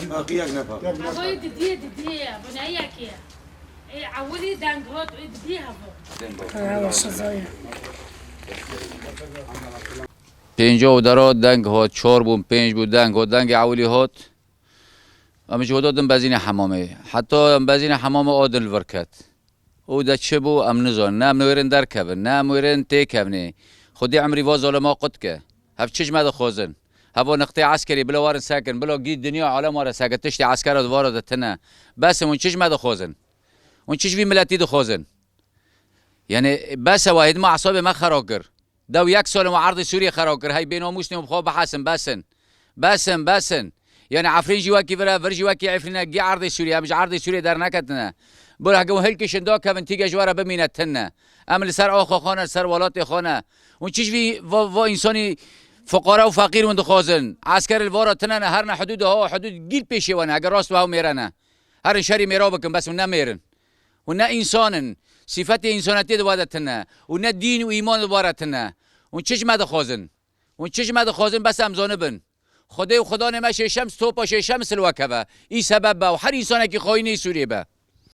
باقي یک نفر هوای دیدیه بنایی که عوضی دنگ هات دیدیه هوا پنجاه و درات دنگ هات 4 بود 5 بود دنگ هات دنگ عولی هات اما جو دادم بزین حمامه حتی بزین حمام عادل ورکت او ده چه بو ام نزان نه منورن در کبن نه منورن تی کبنه خودی عمری واز علما قد که هف چیج مده خوزن هوا نقطه عسکری بلا وارن ساکن بلا گید دنیا عالم وارن ساکن تشتی عسکر وارد تنه بس اون چیج مده خوزن اون چیج وی ملتی دو خوزن یعنی بس واحد ما اعصاب ما خراب کرد دو یک سال ما عرض سوریه خراب کرد هی بینو مسلم بخواب بحسن بسن یعنی عفرین جواکی ور جواکی عفرین گی عرض سوریه مش عرض سوریه در نکتنه بول هگو هل کشنده کبن تیگه جواره بمینه تنه عمل سر آخو خانه سر ولات خانه اون چیز وی و انسانی فقراء و فقیر وند خوازن عسكر الوارا تنن هر نه حدود ها حدود گیل پیشه ونه اگر راست و میرنه هر شری میرا بکن بس نه میرن و نه انسانن صفت انسانیت دوادت تنه و نه دین و ایمان دوادت تنه اون چیز مد خوازن اون چیز مد خوازن بس امزانه بن خدا و خدا نمیشه شمس تو پاشه شمس الوکبه این سبب و هر انسانی که خاینی سوریه به